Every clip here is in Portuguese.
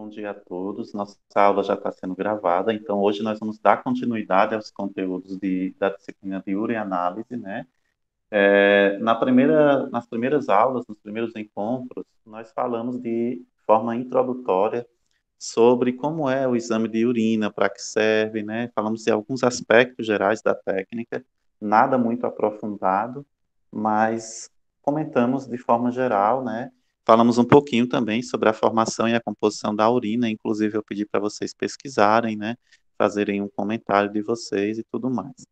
Bom dia a todos. Nossa aula já está sendo gravada, então hoje nós vamos dar continuidade aos conteúdos da disciplina de ureanálise, né? Nas primeiras aulas, nos primeiros encontros, nós falamos de forma introdutória sobre como é o exame de urina, para que serve, né? Falamos de alguns aspectos gerais da técnica, nada muito aprofundado, mas comentamos de forma geral, né? Falamos um pouquinho também sobre a formação e a composição da urina, inclusive eu pedi para vocês pesquisarem, né? Fazerem um comentário de vocês e tudo mais.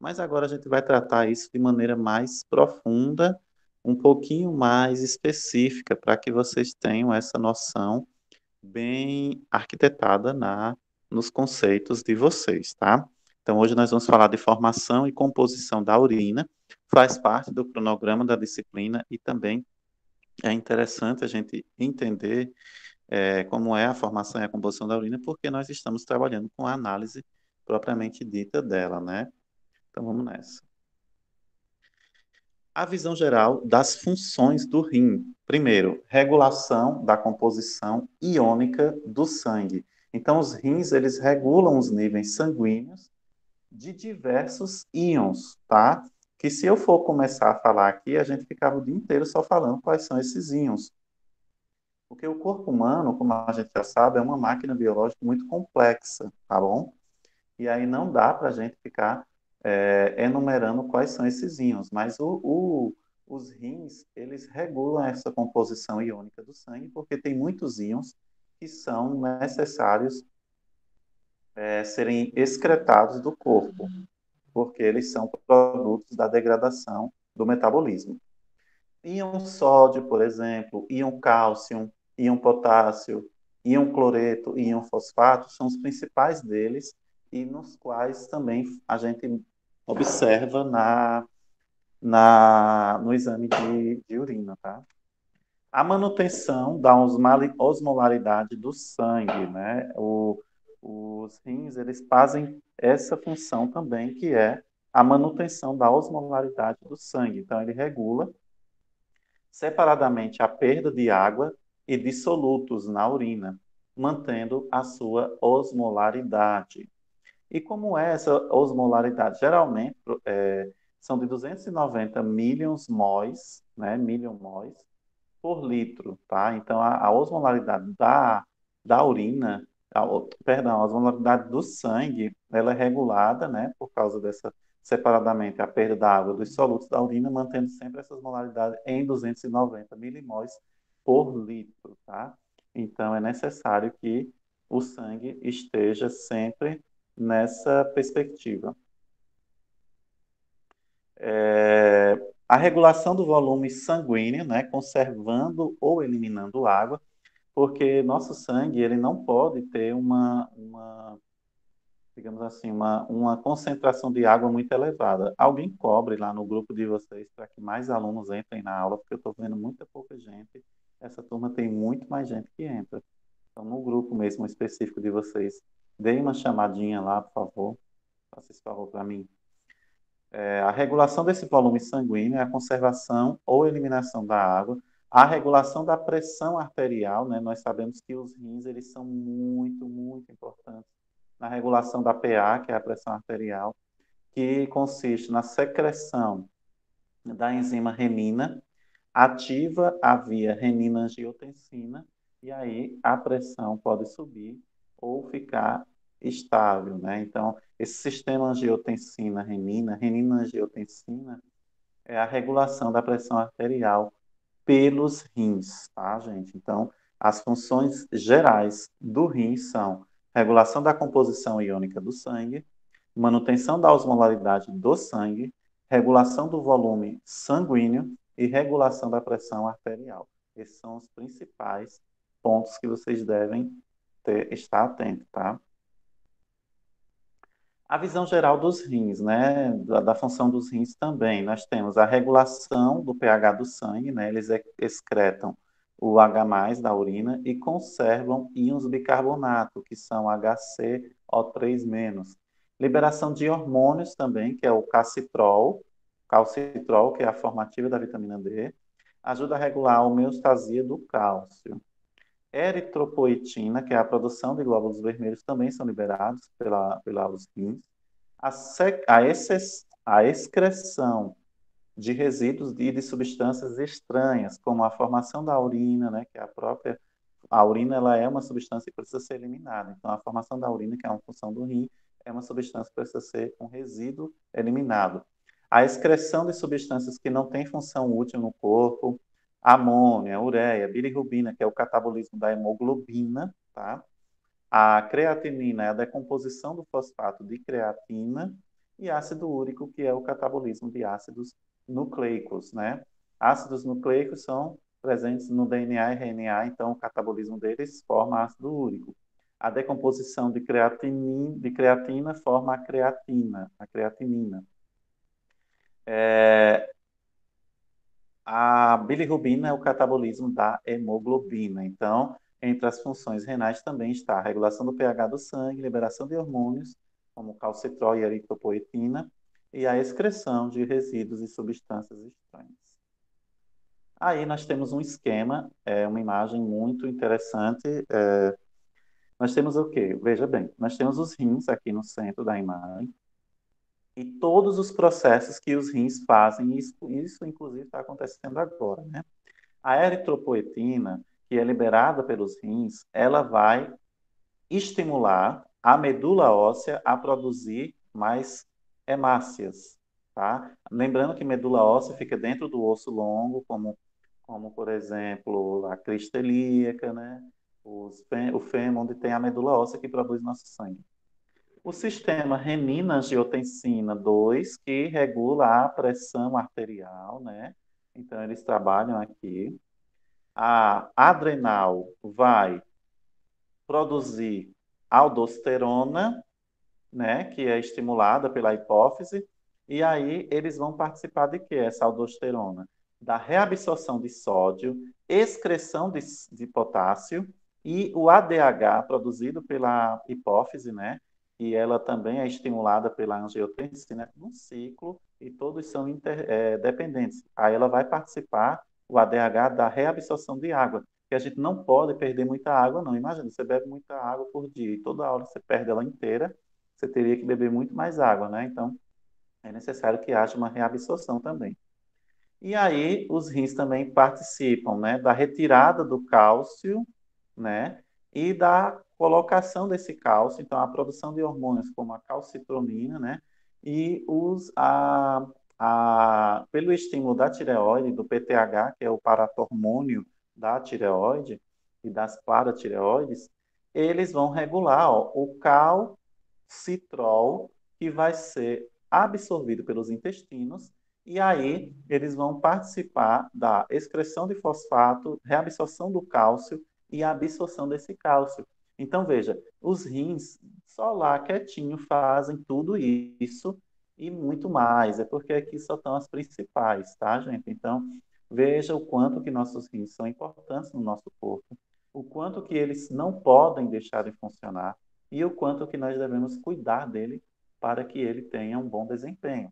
Mas agora a gente vai tratar isso de maneira mais profunda, um pouquinho mais específica, para que vocês tenham essa noção bem arquitetada nos conceitos de vocês, tá? Então, hoje nós vamos falar de formação e composição da urina, faz parte do cronograma da disciplina e também é interessante a gente entender como é a formação e a composição da urina, porque nós estamos trabalhando com a análise propriamente dita dela, né? Então, vamos nessa. A visão geral das funções do rim. Primeiro, regulação da composição iônica do sangue. Então, os rins, eles regulam os níveis sanguíneos de diversos íons, tá? Que se eu for começar a falar aqui, a gente ficava o dia inteiro só falando quais são esses íons. Porque o corpo humano, como a gente já sabe, é uma máquina biológica muito complexa, tá bom? E aí não dá para a gente ficar enumerando quais são esses íons, mas os rins, eles regulam essa composição iônica do sangue, porque tem muitos íons que são necessários serem excretados do corpo, porque eles são produtos da degradação do metabolismo. Íon sódio, por exemplo, íon cálcio, íon potássio, íon cloreto e íon fosfato são os principais deles e nos quais também a gente observa no exame de urina, tá? A manutenção da osmolaridade do sangue, né? Os rins, eles fazem essa função também, que é a manutenção da osmolaridade do sangue. Então, ele regula separadamente a perda de água e de solutos na urina, mantendo a sua osmolaridade. E como é essa osmolaridade? Geralmente são de 290 millions mols, né, million mols, por litro, tá? Então a osmolaridade da urina, perdão, a osmolaridade do sangue, ela é regulada, né, por causa dessa separadamente a perda da água dos solutos da urina, mantendo sempre essa osmolaridade em 290 milimols por litro, tá? Então é necessário que o sangue esteja sempre nessa perspectiva. A regulação do volume sanguíneo, né, conservando ou eliminando água, porque nosso sangue ele não pode ter digamos assim, uma concentração de água muito elevada. Alguém cobre lá no grupo de vocês para que mais alunos entrem na aula, porque eu estou vendo muita pouca gente. Essa turma tem muito mais gente que entra. Então, no grupo mesmo específico de vocês, deem uma chamadinha lá, por favor. Faça esse favor para mim. A regulação desse volume sanguíneo é a conservação ou eliminação da água, a regulação da pressão arterial, né? Nós sabemos que os rins eles são muito, muito importantes na regulação da PA, que é a pressão arterial, que consiste na secreção da enzima renina, ativa a via renina-angiotensina, e aí a pressão pode subir ou ficar estável, né? Então, esse sistema angiotensina-renina, renina-angiotensina, é a regulação da pressão arterial pelos rins, tá, gente? Então, as funções gerais do rim são regulação da composição iônica do sangue, manutenção da osmolaridade do sangue, regulação do volume sanguíneo e regulação da pressão arterial. Esses são os principais pontos que vocês devem estar atentos, tá? A visão geral dos rins, né, da função dos rins também. Nós temos a regulação do pH do sangue, né, eles excretam o H+ da urina e conservam íons bicarbonato, que são HCO3-. Liberação de hormônios também, que é o calcitrol, que é a formativa da vitamina D, ajuda a regular a homeostasia do cálcio. Eritropoetina, que é a produção de glóbulos vermelhos, também são liberados pelos rins. A excreção de resíduos e de substâncias estranhas, como a formação da urina, né, que é a urina ela é uma substância que precisa ser eliminada. Então, a formação da urina, que é uma função do rim, é uma substância que precisa ser um resíduo eliminado. A excreção de substâncias que não têm função útil no corpo, amônia, ureia, bilirrubina, que é o catabolismo da hemoglobina, tá? A creatinina é a decomposição do fosfato de creatina e ácido úrico, que é o catabolismo de ácidos nucleicos, né? Ácidos nucleicos são presentes no DNA e RNA, então o catabolismo deles forma ácido úrico. A decomposição de creatina forma a creatinina. A bilirrubina é o catabolismo da hemoglobina. Então, entre as funções renais também está a regulação do pH do sangue, liberação de hormônios, como calcitrol e eritropoetina, e a excreção de resíduos e substâncias estranhas. Aí nós temos um esquema, uma imagem muito interessante. Nós temos o quê? Veja bem, nós temos os rins aqui no centro da imagem, e todos os processos que os rins fazem, isso inclusive está acontecendo agora, né? A eritropoetina, que é liberada pelos rins, ela vai estimular a medula óssea a produzir mais hemácias, tá? Lembrando que medula óssea fica dentro do osso longo, como por exemplo, a crista ilíaca, né? O fêmur, onde tem a medula óssea que produz nosso sangue. O sistema renina-angiotensina 2, que regula a pressão arterial, né? Então, eles trabalham aqui. A adrenal vai produzir aldosterona, né, que é estimulada pela hipófise, e aí eles vão participar de quê, essa aldosterona? Da reabsorção de sódio, excreção de potássio e o ADH produzido pela hipófise, né, e ela também é estimulada pela angiotensina, no ciclo, e todos são dependentes. Aí ela vai participar, o ADH, da reabsorção de água, que a gente não pode perder muita água, não. Imagina, você bebe muita água por dia e toda hora você perde ela inteira, você teria que beber muito mais água, né? Então, é necessário que haja uma reabsorção também. E aí, os rins também participam, né, da retirada do cálcio, né, e da colocação desse cálcio, então, a produção de hormônios como a calcitonina, né, e pelo estímulo da tireoide, do PTH, que é o paratormônio da tireoide e das paratireoides, eles vão regular, ó, o calcitrol, que vai ser absorvido pelos intestinos, e aí eles vão participar da excreção de fosfato, reabsorção do cálcio e a absorção desse cálcio. Então, veja, os rins só lá quietinho fazem tudo isso e muito mais. É porque aqui só estão as principais, tá, gente? Então, veja o quanto que nossos rins são importantes no nosso corpo, o quanto que eles não podem deixar de funcionar e o quanto que nós devemos cuidar dele para que ele tenha um bom desempenho.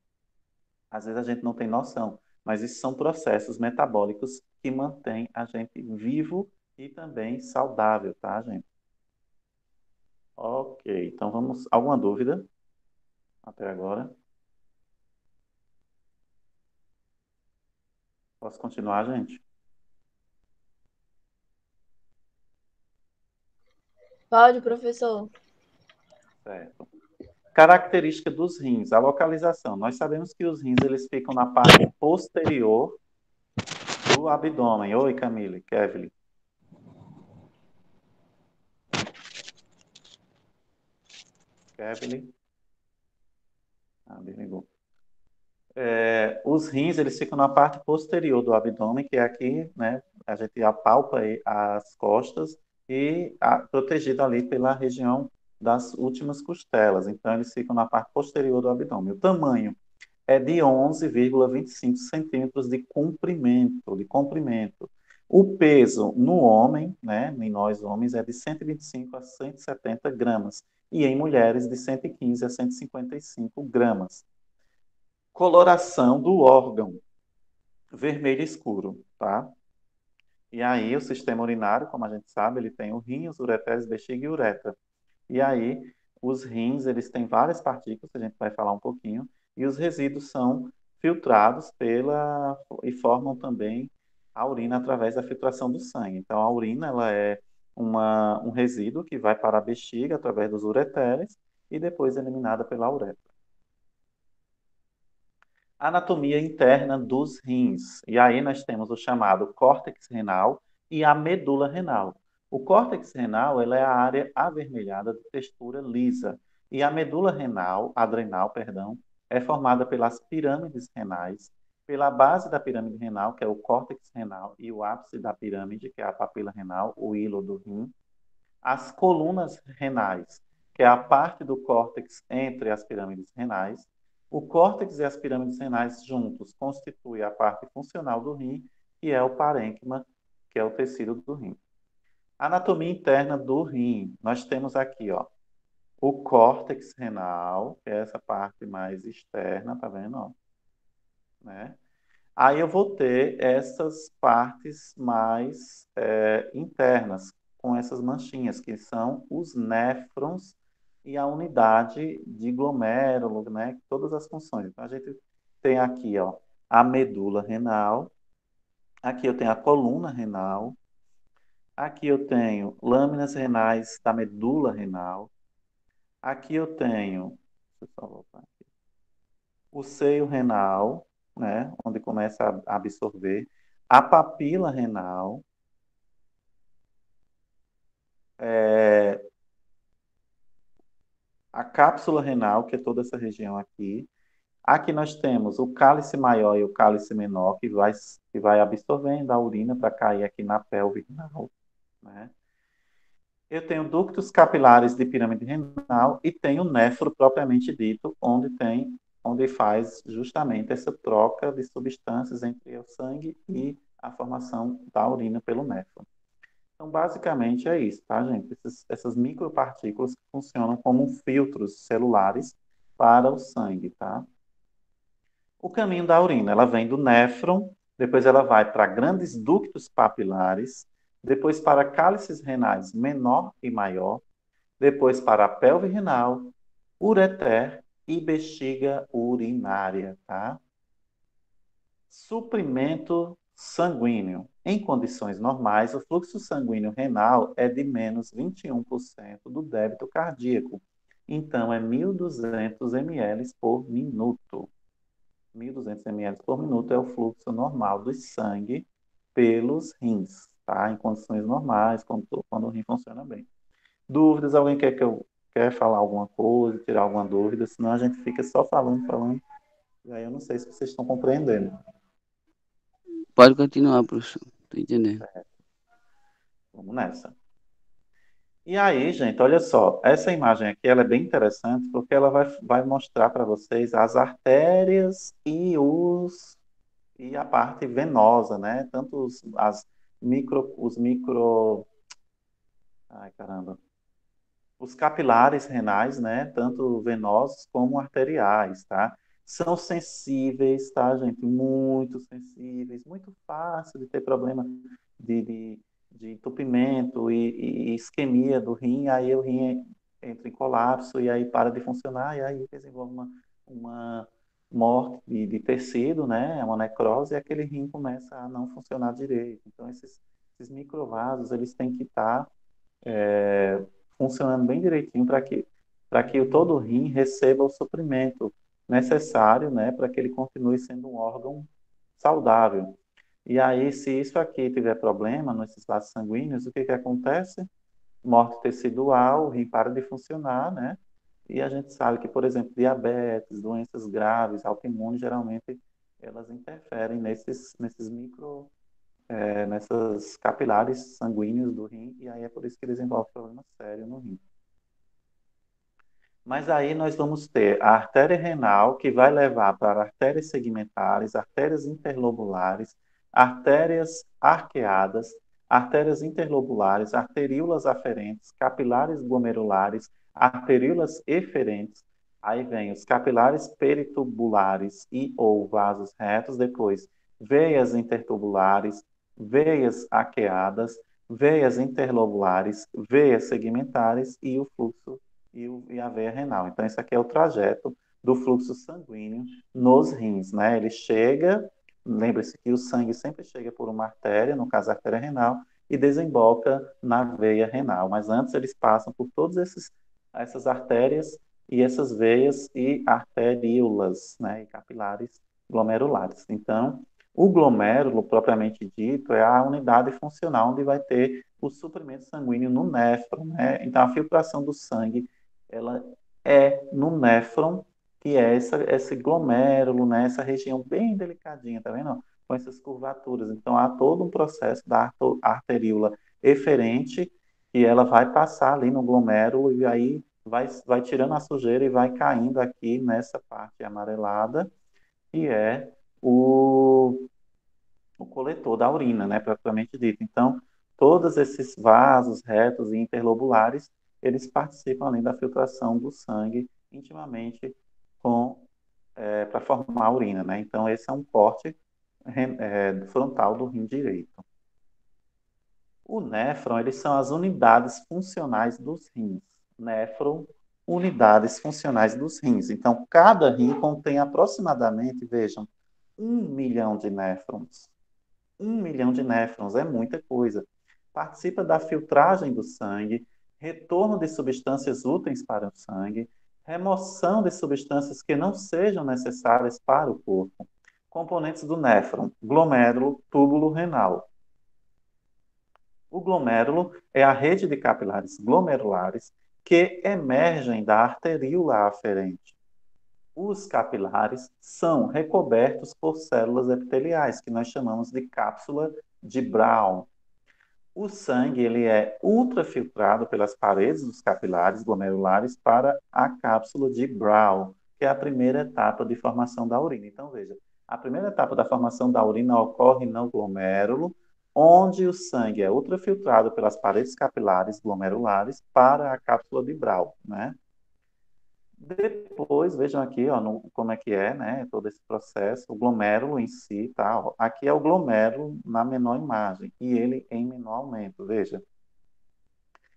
Às vezes a gente não tem noção, mas isso são processos metabólicos que mantêm a gente vivo e também saudável, tá, gente? Ok, então vamos. Alguma dúvida até agora? Posso continuar, gente? Pode, professor. Certo. Característica dos rins, a localização. Nós sabemos que os rins eles ficam na parte posterior do abdômen. Oi, Camille, Kevin. Kevin. Ah, desligou. Os rins, eles ficam na parte posterior do abdômen, que é aqui, né? A gente apalpa aí as costas e protegido ali pela região das últimas costelas. Então, eles ficam na parte posterior do abdômen. O tamanho é de 11,25 centímetros de comprimento. O peso no homem, né, em nós homens, é de 125 a 170 gramas. E em mulheres, de 115 a 155 gramas. Coloração do órgão, vermelho escuro, tá? E aí o sistema urinário, como a gente sabe, ele tem o rim, os ureteres, bexiga e uretra. E aí os rins, eles têm várias partículas, a gente vai falar um pouquinho, e os resíduos são filtrados e formam também a urina através da filtração do sangue. Então a urina, ela é um resíduo que vai para a bexiga através dos ureteres e depois é eliminada pela uretra. Anatomia interna dos rins. E aí nós temos o chamado córtex renal e a medula renal. O córtex renal, ela é a área avermelhada de textura lisa. E a medula renal, adrenal, perdão, é formada pelas pirâmides renais, pela base da pirâmide renal, que é o córtex renal, e o ápice da pirâmide, que é a papila renal, o hilo do rim, as colunas renais, que é a parte do córtex entre as pirâmides renais. O córtex e as pirâmides renais juntos constituem a parte funcional do rim, que é o parênquima, que é o tecido do rim. Anatomia interna do rim. Nós temos aqui, ó, o córtex renal, que é essa parte mais externa, tá vendo, ó, né? Aí eu vou ter essas partes mais internas, com essas manchinhas, que são os néfrons e a unidade de glomérulo, né? Todas as funções. Então, a gente tem aqui, ó, a medula renal, aqui eu tenho a coluna renal, aqui eu tenho lâminas renais da medula renal, aqui eu tenho, deixa eu só voltar aqui, o seio renal, né? Onde começa a absorver, a papila renal, é, a cápsula renal, que é toda essa região aqui. Aqui nós temos o cálice maior e o cálice menor, que vai absorvendo a urina para cair aqui na pelve renal, né? Eu tenho ductos capilares de pirâmide renal e tenho o néfro propriamente dito, onde faz justamente essa troca de substâncias entre o sangue e a formação da urina pelo néfro. Então, basicamente é isso, tá, gente? Essas micropartículas que funcionam como filtros celulares para o sangue, tá? O caminho da urina, ela vem do néfron, depois ela vai para grandes ductos papilares, depois para cálices renais menor e maior, depois para a pelve renal, ureter e bexiga urinária, tá? Suprimento sanguíneo. Em condições normais, o fluxo sanguíneo renal é de menos 21% do débito cardíaco. Então, é 1.200 ml por minuto. 1.200 ml por minuto é o fluxo normal do sangue pelos rins, tá? Em condições normais, quando o rim funciona bem. Dúvidas? Alguém quer falar alguma coisa, tirar alguma dúvida? Senão a gente fica só falando, falando. E aí eu não sei se vocês estão compreendendo. Pode continuar, professor. Tô entendendo. Vamos nessa. E aí, gente, olha só, essa imagem aqui ela é bem interessante porque ela vai mostrar para vocês as artérias e a parte venosa, né? Tanto ai caramba, os capilares renais, né? Tanto venosos como arteriais, tá? São sensíveis, tá, gente? Muito sensíveis, muito fácil de ter problema de, de, de entupimento e isquemia do rim, aí o rim entra em colapso e aí para de funcionar, e aí desenvolve uma morte de tecido, né? É uma necrose, e aquele rim começa a não funcionar direito. Então, esses microvasos, eles têm que estar funcionando bem direitinho para que todo o rim receba o suprimento necessário, né, para que ele continue sendo um órgão saudável. E aí, se isso aqui tiver problema nesses vasos sanguíneos, o que que acontece? Morte tecidual, o rim para de funcionar, né? E a gente sabe que, por exemplo, diabetes, doenças graves, autoimunes, geralmente elas interferem nessas capilares sanguíneos do rim, e aí é por isso que desenvolve problema sério no rim. Mas aí nós vamos ter a artéria renal, que vai levar para artérias segmentares, artérias interlobulares, artérias arqueadas, artérias interlobulares, arteríolas aferentes, capilares glomerulares, arteríolas eferentes. Aí vem os capilares peritubulares e ou vasos retos, depois veias intertubulares, veias arqueadas, veias interlobulares, veias segmentares e o fluxo e a veia renal. Então, esse aqui é o trajeto do fluxo sanguíneo nos rins, né? Ele chega, lembre-se que o sangue sempre chega por uma artéria, no caso a artéria renal, e desemboca na veia renal. Mas antes eles passam por todas essas artérias e essas veias e arteríolas, né? E capilares glomerulares. Então, o glomérulo, propriamente dito, é a unidade funcional onde vai ter o suprimento sanguíneo no néfron, né? Então, a filtração do sangue, ela é no néfron, que é esse glomérulo, né? Essa região bem delicadinha, tá vendo? Com essas curvaturas. Então, há todo um processo da arteríola eferente, e ela vai passar ali no glomérulo, e aí vai tirando a sujeira e vai caindo aqui nessa parte amarelada, que é o coletor da urina, né, propriamente dito. Então, todos esses vasos retos e interlobulares, eles participam além da filtração do sangue intimamente para formar a urina, né? Então, esse é um corte frontal do rim direito. O néfron, eles são as unidades funcionais dos rins. Néfron, unidades funcionais dos rins. Então, cada rim contém aproximadamente, vejam, 1 milhão de néfrons. 1 milhão de néfrons é muita coisa. Participa da filtragem do sangue, retorno de substâncias úteis para o sangue, remoção de substâncias que não sejam necessárias para o corpo. Componentes do néfron: glomérulo, túbulo renal. O glomérulo é a rede de capilares glomerulares que emergem da arteríola aferente. Os capilares são recobertos por células epiteliais, que nós chamamos de cápsula de Brown. O sangue ele é ultrafiltrado pelas paredes dos capilares glomerulares para a cápsula de Brown, que é a primeira etapa de formação da urina. Então, veja, a primeira etapa da formação da urina ocorre no glomérulo, onde o sangue é ultrafiltrado pelas paredes capilares glomerulares para a cápsula de Brown, né? Depois, vejam aqui, ó, como é que é, né, todo esse processo, o glomérulo em si, tá? Ó, aqui é o glomérulo na menor imagem, e ele em menor aumento, veja.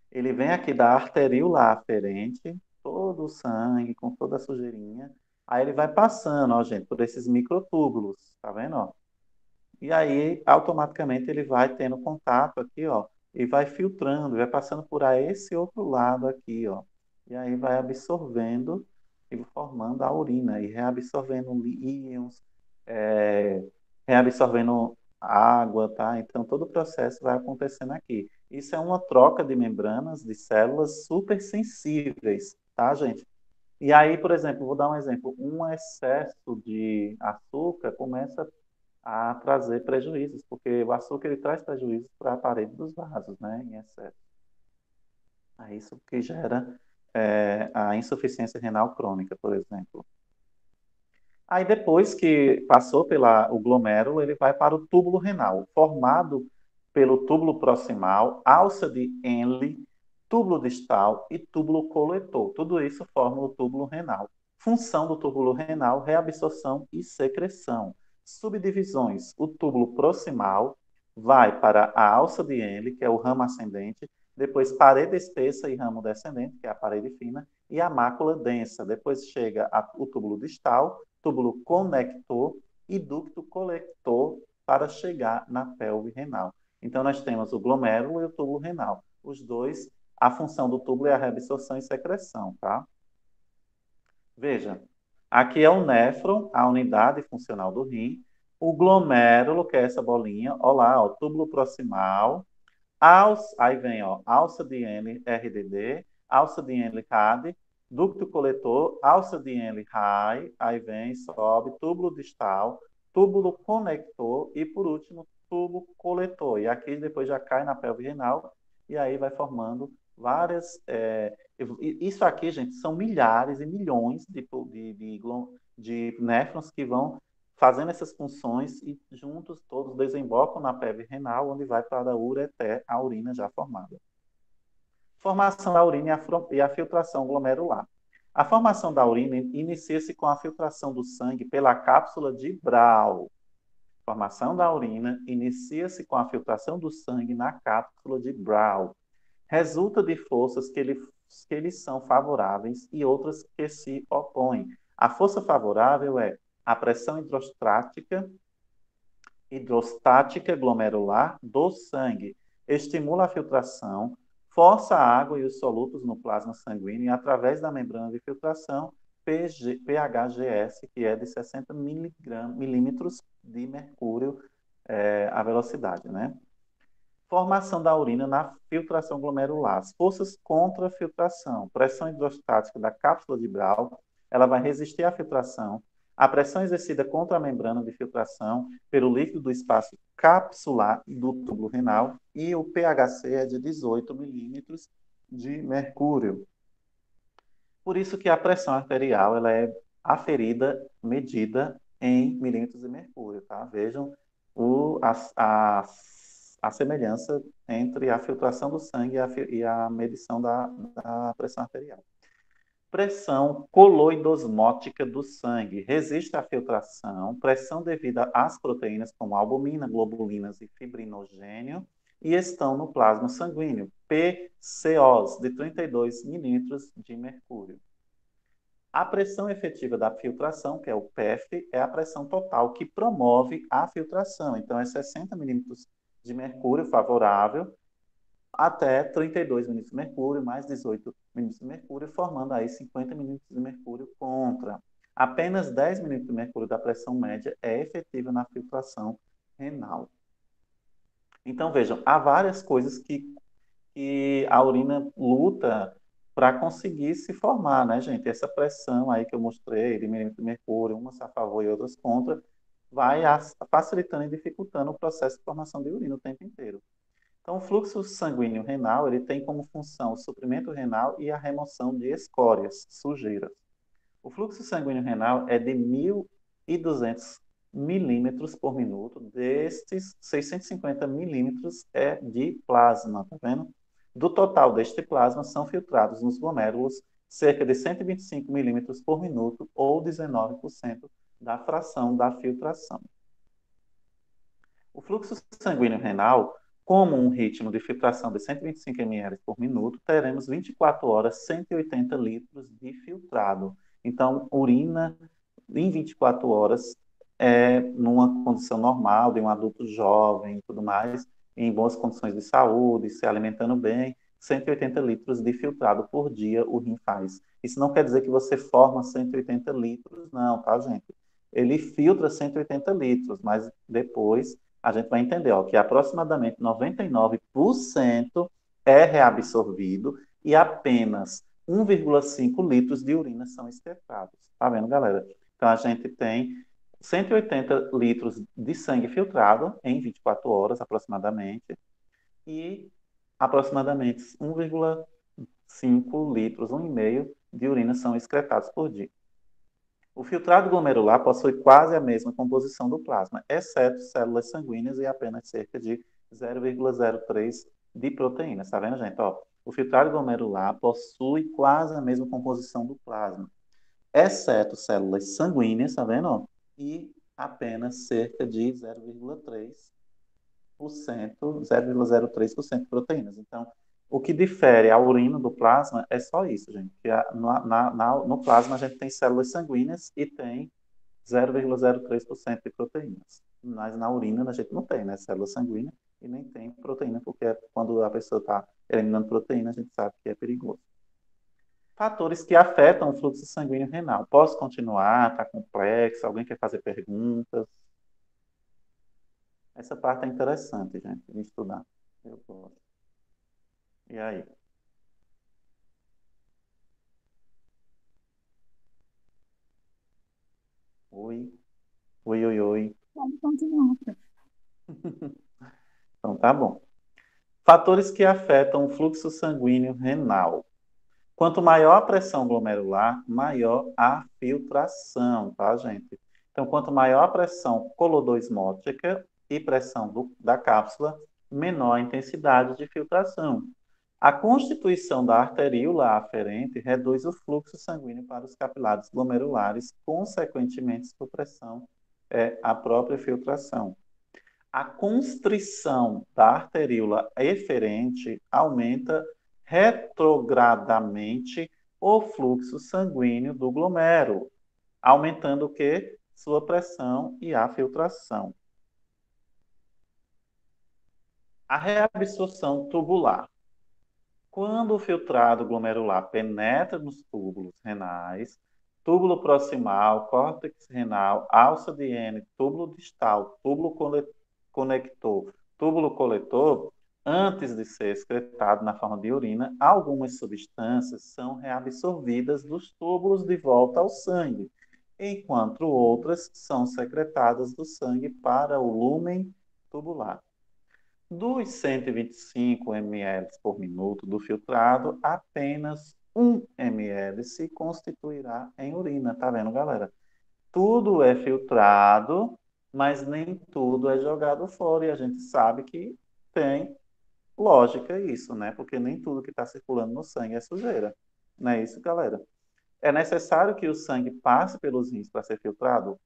Ele vem aqui da arteríola aferente, todo o sangue, com toda a sujeirinha, aí ele vai passando, ó, gente, por esses microtúbulos, tá vendo, ó? E aí, automaticamente, ele vai tendo contato aqui, ó, e vai filtrando, vai passando por esse outro lado aqui, ó. E aí vai absorvendo e formando a urina, e reabsorvendo íons, é, reabsorvendo água, tá? Então, todo o processo vai acontecendo aqui. Isso é uma troca de membranas de células super sensíveis, tá, gente? E aí, por exemplo, vou dar um exemplo. Um excesso de açúcar começa a trazer prejuízos, porque o açúcar ele traz prejuízos para a parede dos vasos, né, em excesso. É isso que gera a insuficiência renal crônica, por exemplo. Aí depois que passou o glomérulo, ele vai para o túbulo renal, formado pelo túbulo proximal, alça de Henle, túbulo distal e túbulo coletor. Tudo isso forma o túbulo renal. Função do túbulo renal: reabsorção e secreção. Subdivisões: o túbulo proximal vai para a alça de Henle, que é o ramo ascendente, depois parede espessa e ramo descendente, que é a parede fina, e a mácula densa. Depois chega o túbulo distal, túbulo conector e ducto coletor para chegar na pelve renal. Então, nós temos o glomérulo e o túbulo renal. Os dois, a função do túbulo é a reabsorção e secreção, tá? Veja, aqui é o néfron, a unidade funcional do rim. O glomérulo, que é essa bolinha, ó lá, ó, túbulo proximal. Aí vem, ó, alça de Henle, RDD, alça de Henle, CAD, ducto coletor, alça de Henle, RAI, aí vem, sobe, túbulo distal, túbulo conector e, por último, tubo coletor. E aqui depois já cai na pelve renal e aí vai formando várias... isso aqui, gente, são milhares e milhões de néfrons que vão fazendo essas funções e juntos todos desembocam na pelve renal, onde vai para a ureter, a urina já formada. Formação da urina e a filtração glomerular. A formação da urina inicia-se com a filtração do sangue pela cápsula de Brown. Formação da urina inicia-se com a filtração do sangue na cápsula de Brown. Resulta de forças que lhes são favoráveis e outras que se opõem. A força favorável é a pressão hidrostática glomerular do sangue. Estimula a filtração, força a água e os solutos no plasma sanguíneo e através da membrana de filtração PHGS, que é de 60 milímetros de mercúrio, a velocidade, né? Formação da urina na filtração glomerular. As forças contra a filtração. Pressão hidrostática da cápsula de Brown, ela vai resistir à filtração. A pressão exercida contra a membrana de filtração pelo líquido do espaço capsular do túbulo renal e o pHC é de 18 milímetros de mercúrio. Por isso que a pressão arterial ela é aferida, medida em milímetros de mercúrio, tá? Vejam a semelhança entre a filtração do sangue e a medição da pressão arterial. Pressão coloidosmótica do sangue. Resiste à filtração. Pressão devida às proteínas como albumina, globulinas e fibrinogênio e estão no plasma sanguíneo. PCOs de 32 milímetros de mercúrio. A pressão efetiva da filtração, que é o PEF, é a pressão total que promove a filtração. Então, é 60 milímetros de mercúrio favorável até 32 milímetros de mercúrio, mais 18 milímetros de mercúrio, formando aí 50 milímetros de mercúrio contra. Apenas 10 milímetros de mercúrio da pressão média é efetiva na filtração renal. Então, vejam, há várias coisas que a urina luta para conseguir se formar, né, gente? Essa pressão aí que eu mostrei, de milímetro de mercúrio, umas a favor e outras contra, vai facilitando e dificultando o processo de formação de urina o tempo inteiro. Então, o fluxo sanguíneo renal, ele tem como função o suprimento renal e a remoção de escórias, sujeiras. O fluxo sanguíneo renal é de 1.200 milímetros por minuto. Destes, 650 milímetros é de plasma, tá vendo? Do total deste plasma, são filtrados nos glomérulos cerca de 125 milímetros por minuto, ou 19% da fração da filtração. O fluxo sanguíneo renal, como um ritmo de filtração de 125 ml por minuto, teremos 24 horas 180 litros de filtrado. Então, urina em 24 horas, numa condição normal, de um adulto jovem e tudo mais, em boas condições de saúde, se alimentando bem, 180 litros de filtrado por dia o rim faz. Isso não quer dizer que você forma 180 litros, não, tá, gente? Ele filtra 180 litros, mas depois a gente vai entender ó, que aproximadamente 99% é reabsorvido e apenas 1,5 litros de urina são excretados. Tá vendo, galera? Então, a gente tem 180 litros de sangue filtrado em 24 horas, aproximadamente, e aproximadamente 1,5 litros, 1,5 de urina são excretados por dia. O filtrado glomerular possui quase a mesma composição do plasma, exceto células sanguíneas e apenas cerca de 0,03 de proteínas. Tá vendo, gente? Ó, o filtrado glomerular possui quase a mesma composição do plasma, exceto células sanguíneas, tá vendo? Ó? E apenas cerca de 0,03% de proteínas. Então, o que difere a urina do plasma é só isso, gente. Que no plasma a gente tem células sanguíneas e tem 0,03% de proteínas. Mas na urina a gente não tem, né? Célula sanguínea e nem tem proteína, porque quando a pessoa está eliminando proteína, a gente sabe que é perigoso. Fatores que afetam o fluxo sanguíneo renal. Posso continuar? Está complexo? Alguém quer fazer perguntas? Essa parte é interessante, gente, de estudar. Eu gosto. E aí? Oi? Oi, oi, oi. Vamos continuar. Então, tá bom. Fatores que afetam o fluxo sanguíneo renal. Quanto maior a pressão glomerular, maior a filtração, tá, gente? Então, quanto maior a pressão colodosmótica e pressão da cápsula, menor a intensidade de filtração. A constituição da arteríola aferente reduz o fluxo sanguíneo para os capilares glomerulares, consequentemente, sua pressão é a própria filtração. A constrição da arteríola eferente aumenta retrogradamente o fluxo sanguíneo do glomérulo, aumentando o quê? Sua pressão e a filtração. A reabsorção tubular. Quando o filtrado glomerular penetra nos túbulos renais, túbulo proximal, córtex renal, alça de Henle, túbulo distal, túbulo conector, túbulo coletor, antes de ser excretado na forma de urina, algumas substâncias são reabsorvidas dos túbulos de volta ao sangue, enquanto outras são secretadas do sangue para o lúmen tubular. Dos 125 ml por minuto do filtrado, apenas 1 ml se constituirá em urina. Tá vendo, galera? Tudo é filtrado, mas nem tudo é jogado fora. E a gente sabe que tem lógica isso, né? Porque nem tudo que está circulando no sangue é sujeira. Não é isso, galera? É necessário que o sangue passe pelos rins para ser filtrado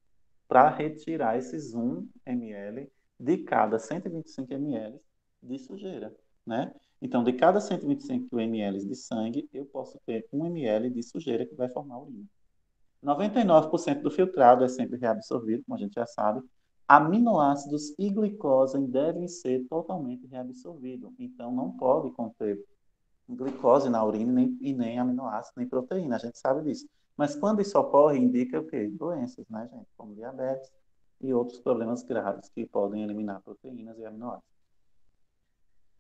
para retirar esses 1 ml de cada 125 ml de sujeira, né? Então, de cada 125 ml de sangue, eu posso ter 1 ml de sujeira que vai formar urina. 99% do filtrado é sempre reabsorvido, como a gente já sabe. Aminoácidos e glicose devem ser totalmente reabsorvidos. Então, não pode conter glicose na urina e nem aminoácido, nem proteína. A gente sabe disso. Mas quando isso ocorre, indica o quê? Doenças, né, gente? Como diabetes e outros problemas graves que podem eliminar proteínas e aminoácidos.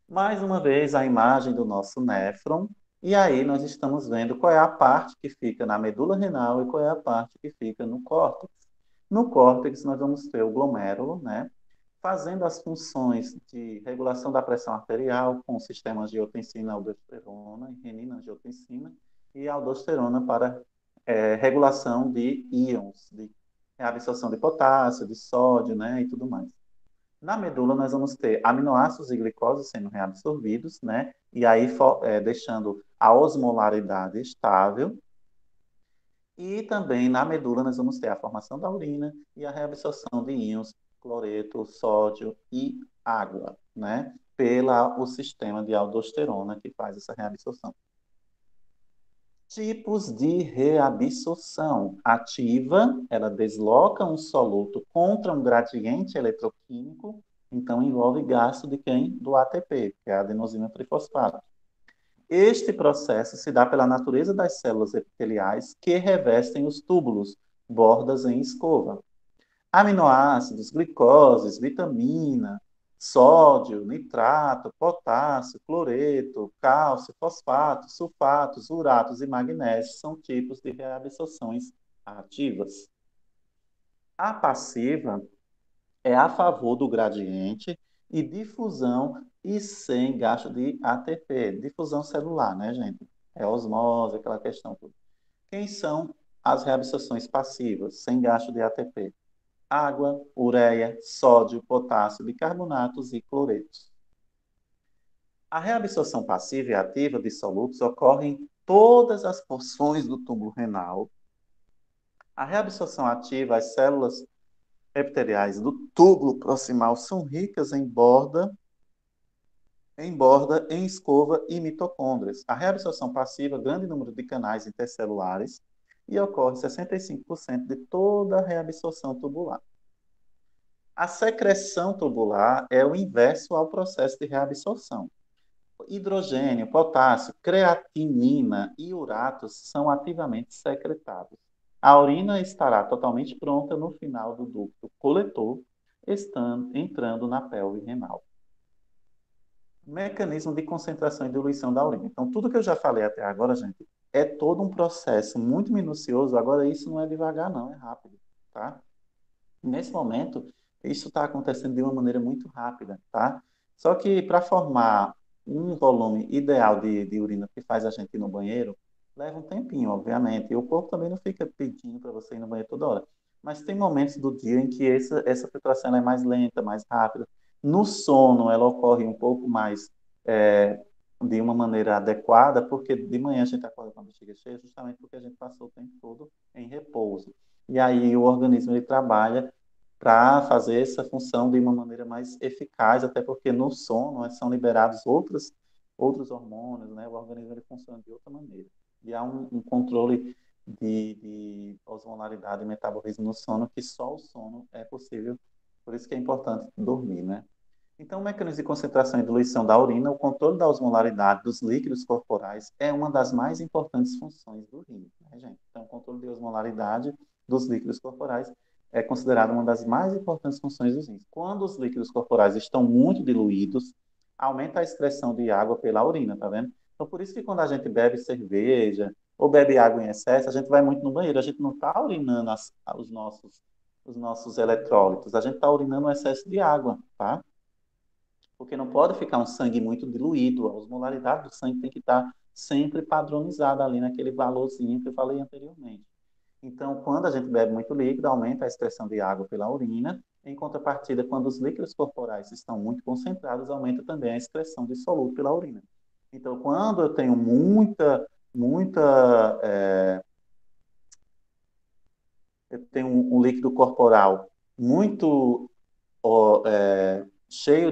Mais uma vez, a imagem do nosso néfron. E aí nós estamos vendo qual é a parte que fica na medula renal e qual é a parte que fica no córtex. No córtex, nós vamos ter o glomérulo, né? Fazendo as funções de regulação da pressão arterial com sistemas de angiotensina, aldosterona e renina-angiotensina e aldosterona para regulação de íons, de absorção de potássio, de sódio, né, e tudo mais. Na medula, nós vamos ter aminoácidos e glicose sendo reabsorvidos, né, e aí deixando a osmolaridade estável. E também na medula nós vamos ter a formação da urina e a reabsorção de íons, cloreto, sódio e água, né? Pelo sistema de aldosterona que faz essa reabsorção. Tipos de reabsorção. Ativa, ela desloca um soluto contra um gradiente eletroquímico, então envolve gasto de quem? Do ATP, que é a adenosina trifosfato. Este processo se dá pela natureza das células epiteliais que revestem os túbulos, bordas em escova. Aminoácidos, glicoses, vitamina, sódio, nitrato, potássio, cloreto, cálcio, fosfato, sulfatos, uratos e magnésio são tipos de reabsorções ativas. A passiva é a favor do gradiente e difusão e sem gasto de ATP, difusão celular, né, gente? É osmose, aquela questão toda. Quem são as reabsorções passivas, sem gasto de ATP? Água, ureia, sódio, potássio, bicarbonatos e cloretos. A reabsorção passiva e ativa de solutos ocorre em todas as porções do túbulo renal. A reabsorção ativa, as células epiteliais do túbulo proximal são ricas em borda, em escova e mitocôndrias. A reabsorção passiva, grande número de canais intercelulares, e ocorre 65% de toda a reabsorção tubular. A secreção tubular é o inverso ao processo de reabsorção. Hidrogênio, potássio, creatinina e uratos são ativamente secretados. A urina estará totalmente pronta no final do ducto coletor, entrando na pelve renal. Mecanismo de concentração e diluição da urina. Então, tudo que eu já falei até agora, gente, é todo um processo muito minucioso. Agora, isso não é devagar, não, é rápido, tá? Nesse momento, isso está acontecendo de uma maneira muito rápida, tá? Só que para formar um volume ideal de urina que faz a gente ir no banheiro, leva um tempinho, obviamente. E o corpo também não fica pedindo para você ir no banheiro toda hora. Mas tem momentos do dia em que essa filtração é mais lenta, mais rápida. No sono, ela ocorre um pouco mais de uma maneira adequada, porque de manhã a gente acorda com a bexiga cheia, justamente porque a gente passou o tempo todo em repouso. E aí o organismo ele trabalha para fazer essa função de uma maneira mais eficaz, até porque no sono são liberados outros hormônios, né? O organismo ele funciona de outra maneira. E há um controle de osmolaridade e metabolismo no sono que só o sono é possível, por isso que é importante dormir, né? Então, o mecanismo de concentração e diluição da urina, o controle da osmolaridade dos líquidos corporais é uma das mais importantes funções do rim, né, gente? Então, o controle de osmolaridade dos líquidos corporais é considerado uma das mais importantes funções dos rins. Quando os líquidos corporais estão muito diluídos, aumenta a excreção de água pela urina, tá vendo? Então, por isso que quando a gente bebe cerveja ou bebe água em excesso, a gente vai muito no banheiro, a gente não está urinando os nossos eletrólitos, a gente está urinando o excesso de água, tá? Porque não pode ficar um sangue muito diluído. A osmolaridade do sangue tem que estar sempre padronizada ali naquele valorzinho que eu falei anteriormente. Então, quando a gente bebe muito líquido, aumenta a excreção de água pela urina. Em contrapartida, quando os líquidos corporais estão muito concentrados, aumenta também a excreção de solúvel pela urina. Então, quando eu tenho eu tenho um líquido corporal muito cheio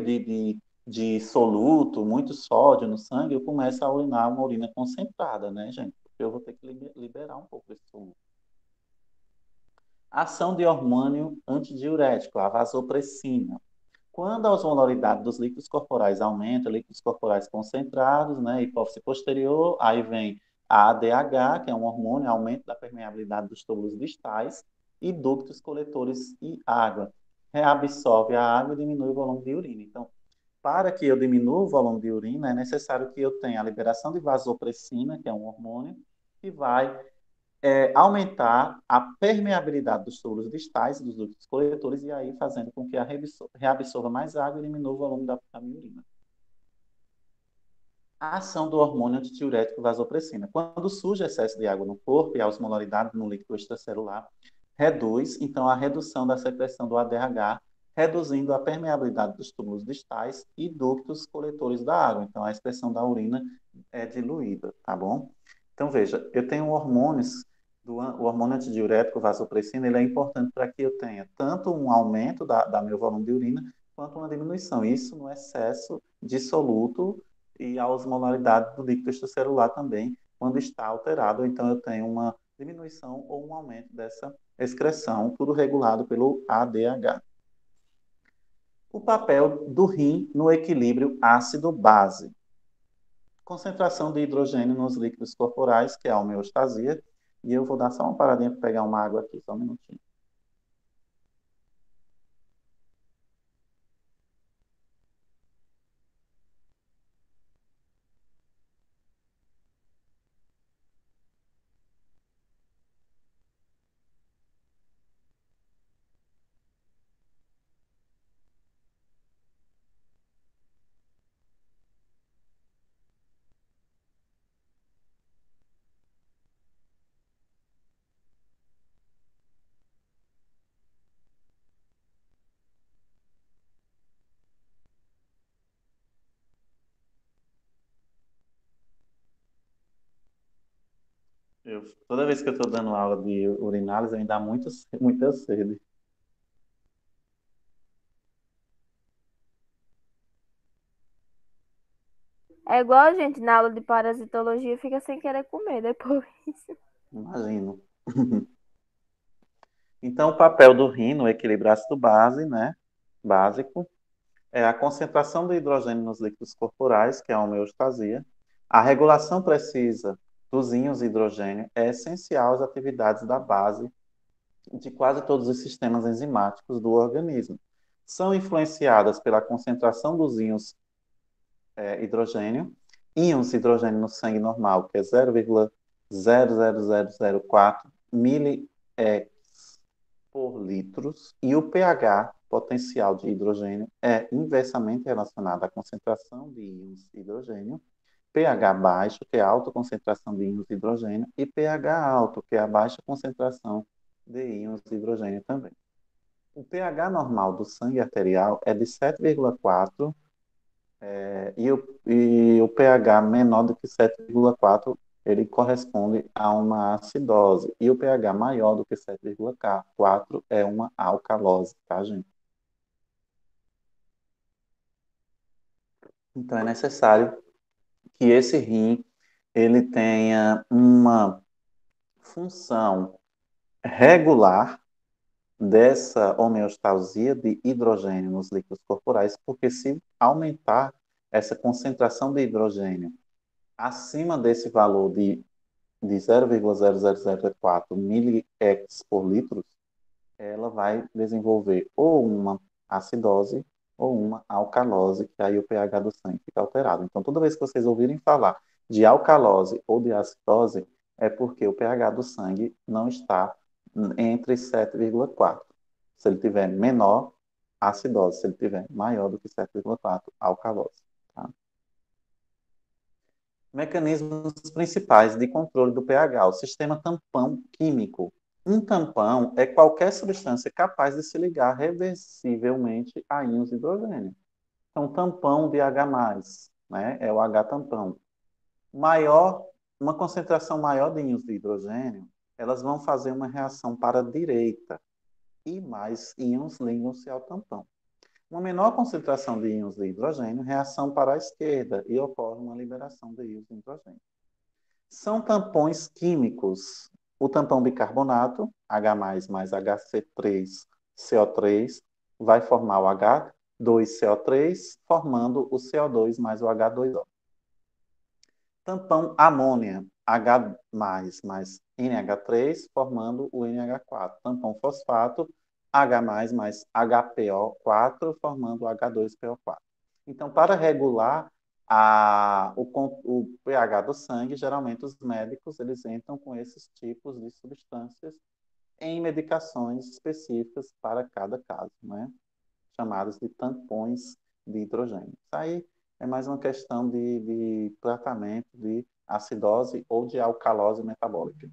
de soluto, muito sódio no sangue, eu começo a urinar uma urina concentrada, né, gente? Porque eu vou ter que liberar um pouco desse soluto. Ação de hormônio antidiurético, a vasopressina. Quando a osmolaridade dos líquidos corporais aumenta, líquidos corporais concentrados, né, hipófise posterior, aí vem a ADH, que é um hormônio, aumento da permeabilidade dos túbulos distais, e ductos coletores e água. Reabsorve a água e diminui o volume de urina. Então, para que eu diminua o volume de urina, é necessário que eu tenha a liberação de vasopressina, que é um hormônio, que vai aumentar a permeabilidade dos túbulos distais, dos ductos coletores, e aí fazendo com que a reabsorva mais água e diminua o volume da minha urina. A ação do hormônio antidiurético vasopressina. Quando surge excesso de água no corpo e a osmolaridade no líquido extracelular reduz, então a redução da secreção do ADH, reduzindo a permeabilidade dos túbulos distais e ductos coletores da água. Então a excreção da urina é diluída, tá bom? Então veja, eu tenho hormônios o hormônio antidiurético vasopressina, ele é importante para que eu tenha tanto um aumento da meu volume de urina quanto uma diminuição. Isso no excesso de soluto e a osmolaridade do líquido extracelular também, quando está alterado. Então, eu tenho uma diminuição ou um aumento dessa excreção, tudo regulado pelo ADH. O papel do rim no equilíbrio ácido-base. Concentração de hidrogênio nos líquidos corporais, que é a homeostasia. E eu vou dar só uma paradinha para pegar uma água aqui, só um minutinho. Toda vez que eu estou dando aula de urinálise, me dá muita sede. É igual a gente na aula de parasitologia fica sem querer comer depois. Imagino. Então, o papel do rim no equilíbrio ácido-base, né, básico, é a concentração do hidrogênio nos líquidos corporais, que é a homeostasia. A regulação precisa dos íons de hidrogênio é essencial às atividades da base de quase todos os sistemas enzimáticos do organismo. São influenciadas pela concentração dos íons de hidrogênio no sangue normal, que é 0,00004 miliex por litros, e o pH potencial de hidrogênio é inversamente relacionado à concentração de íons de hidrogênio, pH baixo, que é a alta concentração de íons de hidrogênio, e pH alto, que é a baixa concentração de íons de hidrogênio também. O pH normal do sangue arterial é de 7,4 e o pH menor do que 7,4 ele corresponde a uma acidose. E o pH maior do que 7,4 é uma alcalose, tá, gente? Então, é necessário que esse rim ele tenha uma função regular dessa homeostasia de hidrogênio nos líquidos corporais, porque se aumentar essa concentração de hidrogênio acima desse valor de 0,0004 miliex por litro, ela vai desenvolver ou uma acidose ou uma alcalose, que aí o pH do sangue fica alterado. Então, toda vez que vocês ouvirem falar de alcalose ou de acidose, é porque o pH do sangue não está entre 7,4. Se ele tiver menor, acidose. Se ele tiver maior do que 7,4, alcalose. Tá? Mecanismos principais de controle do pH, o sistema tampão químico. Um tampão é qualquer substância capaz de se ligar reversivelmente a íons de hidrogênio. Então, tampão de H+, né, é o H-tampão. Uma concentração maior de íons de hidrogênio, elas vão fazer uma reação para a direita e mais íons ligam-se ao tampão. Uma menor concentração de íons de hidrogênio, reação para a esquerda e ocorre uma liberação de íons de hidrogênio. São tampões químicos. O tampão bicarbonato, H+, mais HC3CO3, vai formar o H2CO3, formando o CO2 mais o H2O. Tampão amônia, H+, mais NH3, formando o NH4. Tampão fosfato, H+, mais HPO4, formando o H2PO4. Então, para regular o pH do sangue, geralmente os médicos eles entram com esses tipos de substâncias em medicações específicas para cada caso, né? Chamados de tampões de hidrogênio. Isso aí é mais uma questão de tratamento de acidose ou de alcalose metabólica.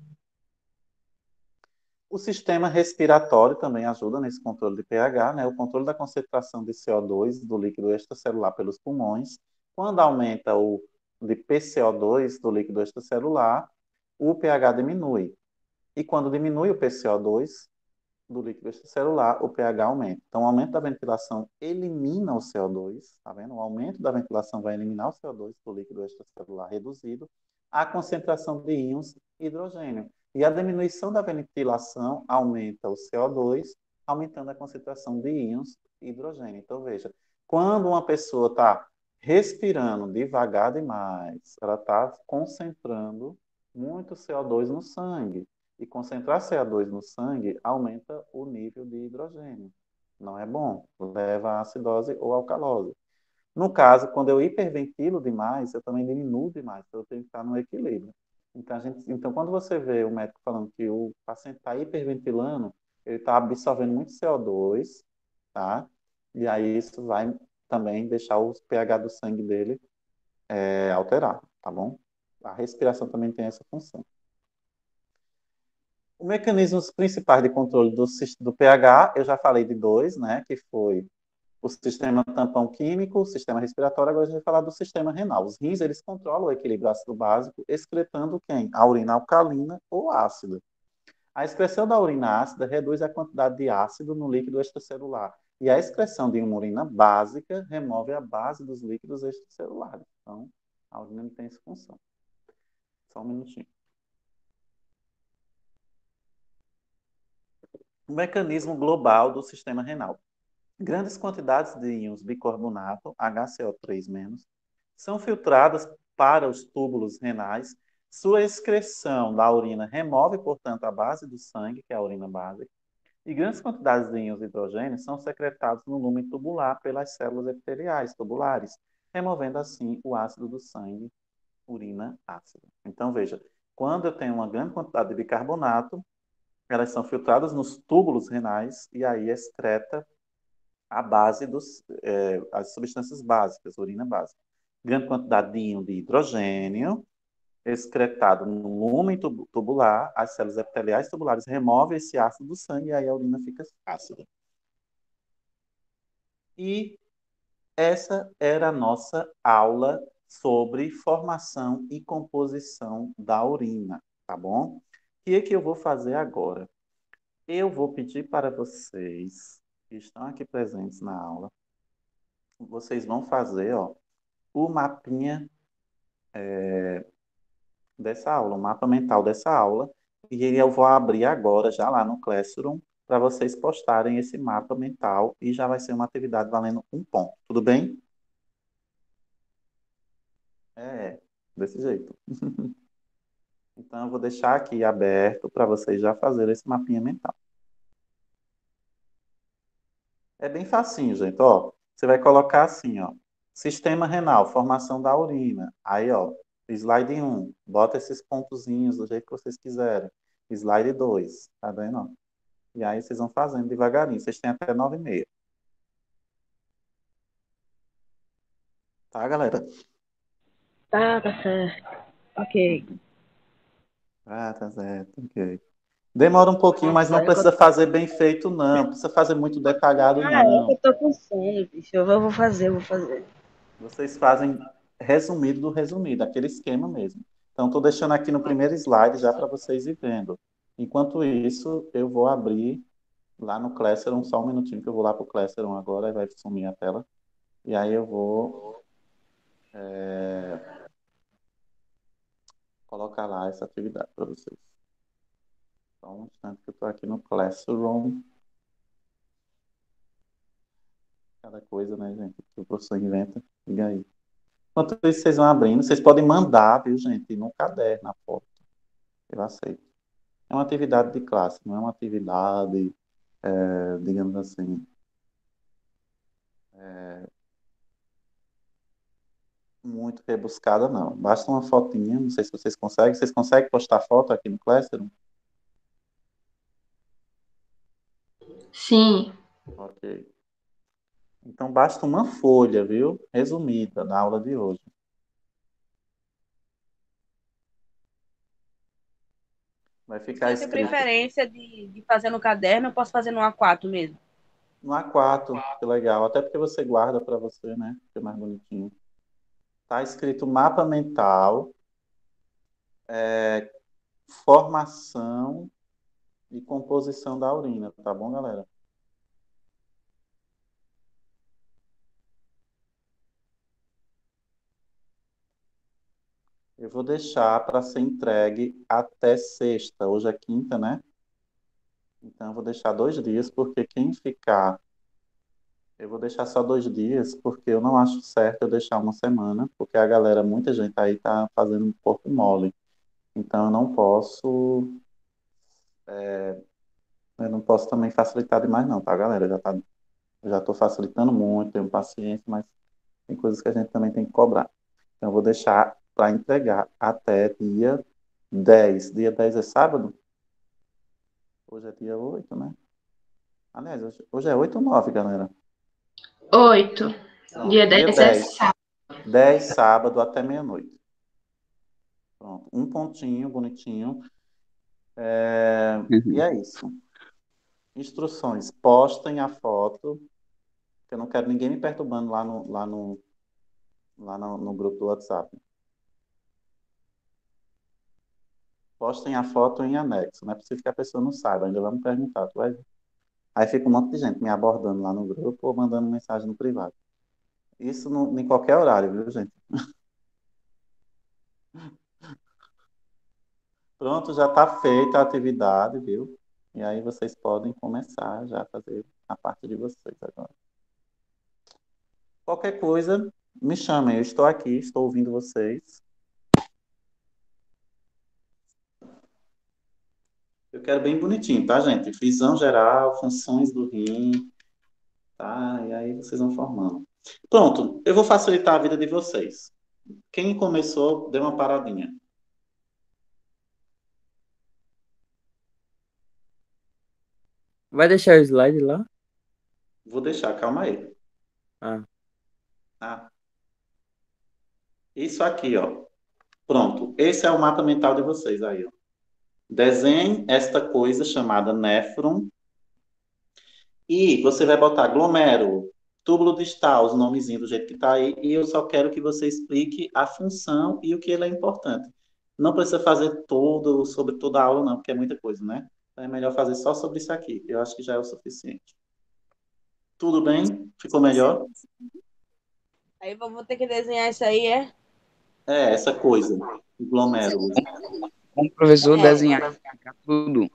O sistema respiratório também ajuda nesse controle de pH, né? O controle da concentração de CO2 do líquido extracelular pelos pulmões. Quando aumenta o de PCO2 do líquido extracelular, o pH diminui. E quando diminui o PCO2 do líquido extracelular, o pH aumenta. Então, o aumento da ventilação elimina o CO2, tá vendo? O aumento da ventilação vai eliminar o CO2 do líquido extracelular reduzido, a concentração de íons hidrogênio. E a diminuição da ventilação aumenta o CO2, aumentando a concentração de íons hidrogênio. Então, veja, quando uma pessoa está respirando devagar demais, ela está concentrando muito CO2 no sangue. E concentrar CO2 no sangue aumenta o nível de hidrogênio. Não é bom, leva a acidose ou alcalose. No caso, quando eu hiperventilo demais, eu também diminuo demais, então eu tenho que estar no equilíbrio. Então, quando você vê o médico falando que o paciente está hiperventilando, ele está absorvendo muito CO2, tá? E aí isso vai também deixar o pH do sangue dele alterado, tá bom? A respiração também tem essa função. Os mecanismos principais de controle do pH, eu já falei de dois, né? Que foi o sistema tampão químico, o sistema respiratório. Agora a gente vai falar do sistema renal. Os rins, eles controlam o equilíbrio ácido-básico, excretando quem? A urina alcalina ou ácida. A excreção da urina ácida reduz a quantidade de ácido no líquido extracelular. E a excreção de uma urina básica remove a base dos líquidos extracelulares. Então, a urina não tem essa função. Só um minutinho. O mecanismo global do sistema renal. Grandes quantidades de íons bicarbonato, HCO3-, são filtradas para os túbulos renais. Sua excreção da urina remove, portanto, a base do sangue, que é a urina básica, e grandes quantidades de íons de hidrogênio são secretados no lumen tubular pelas células epiteliais tubulares, removendo assim o ácido do sangue, urina ácida. Então, veja, quando eu tenho uma grande quantidade de bicarbonato, elas são filtradas nos túbulos renais e aí excreta a base as substâncias básicas, urina básica. Grande quantidade de íon de hidrogênio excretado no lumen tubular, as células epiteliais tubulares removem esse ácido do sangue e aí a urina fica ácida. E essa era a nossa aula sobre formação e composição da urina, tá bom? O que é que eu vou fazer agora? Eu vou pedir para vocês que estão aqui presentes na aula, vocês vão fazer, ó, o mapinha dessa aula, o mapa mental dessa aula, e eu vou abrir agora, já lá no Classroom, para vocês postarem esse mapa mental e já vai ser uma atividade valendo um ponto. Tudo bem? Desse jeito. Então, eu vou deixar aqui aberto para vocês já fazerem esse mapinha mental. É bem facinho, gente. Ó, você vai colocar assim, ó. Sistema renal, formação da urina. Aí, ó, slide 1, bota esses pontozinhos do jeito que vocês quiserem. Slide 2, tá vendo? Ó? E aí vocês vão fazendo devagarinho. Vocês têm até 9h30. Tá, galera? Tá certo. Ok. Ah, tá certo. Ok. Demora um pouquinho, mas Nossa, não precisa fazer bem feito, não. Não precisa fazer muito detalhado, é que não. eu tô com sono, bicho. Eu vou fazer, eu vou fazer. Vocês fazem resumido do resumido, aquele esquema mesmo. Então, estou deixando aqui no primeiro slide já para vocês ir vendo. Enquanto isso, eu vou abrir lá no Classroom, só um minutinho que eu vou lá para o Classroom agora, aí vai sumir a tela. E aí eu vou colocar lá essa atividade para vocês. Só um instante que eu estou aqui no Classroom. Cada coisa, né, gente, que o professor inventa. Liga aí. Enquanto isso, vocês vão abrindo, vocês podem mandar, viu, gente, no caderno, na foto. Eu aceito. É uma atividade de classe, não é uma atividade, digamos assim, muito rebuscada, não. Basta uma fotinha, não sei se vocês conseguem. Vocês conseguem postar foto aqui no Classroom? Sim. Ok. Então, basta uma folha, viu? Resumida, da aula de hoje. Vai ficar Você tem escrito preferência de fazer no caderno, eu posso fazer no A4 mesmo. no A4, que legal. Até porque você guarda para você, né? Fica mais bonitinho. Tá escrito mapa mental, formação e composição da urina, tá bom, galera? Eu vou deixar para ser entregue até sexta. Hoje é quinta, né? Então, eu vou deixar 2 dias, porque quem ficar. Eu vou deixar só 2 dias, porque eu não acho certo eu deixar uma semana, porque a galera, muita gente aí tá fazendo um pouco mole. Então, eu não posso também facilitar demais, não, tá, galera? Já tô facilitando muito, tenho paciência, mas tem coisas que a gente também tem que cobrar. Então, eu vou deixar para entregar até dia 10. Dia 10 é sábado? Hoje é dia 8, né? Aliás, hoje é 8 ou 9, galera? 8. Pronto, Dia dia 10 é 10. sábado. 10, sábado até meia-noite. Pronto, um pontinho bonitinho. E é isso. Instruções. Postem a foto, que eu não quero ninguém me perturbando lá no grupo do WhatsApp. Postem a foto em anexo. Não é possível que a pessoa não saiba, ainda vamos perguntar. Tu vai ver. Aí fica um monte de gente me abordando lá no grupo ou mandando mensagem no privado. Isso em qualquer horário, viu, gente? Pronto, já está feita a atividade, viu? E aí vocês podem começar já a fazer a parte de vocês agora. Qualquer coisa, me chamem. Eu estou aqui, estou ouvindo vocês. Eu quero bem bonitinho, tá, gente? Visão geral, funções do rim, tá? E aí vocês vão formando. Pronto, eu vou facilitar a vida de vocês. Quem começou, dê uma paradinha. Vai deixar o slide lá? Vou deixar, calma aí. Ah, Tá? Isso aqui, ó. Pronto, esse é o mapa mental de vocês aí, ó. Desenhe esta coisa chamada néfron e você vai botar glomérulo, túbulo distal, os nomezinhos do jeito que está aí, e eu só quero que você explique a função e o que ele é importante. Não precisa fazer todo sobre toda a aula, não, porque é muita coisa, né? Então é melhor fazer só sobre isso aqui. Eu acho que já é o suficiente. Tudo bem? Ficou Sim, sim. melhor? Aí eu vou ter que desenhar isso aí, é? É, essa coisa, o glomérula. Como professor É. desenhar tudo.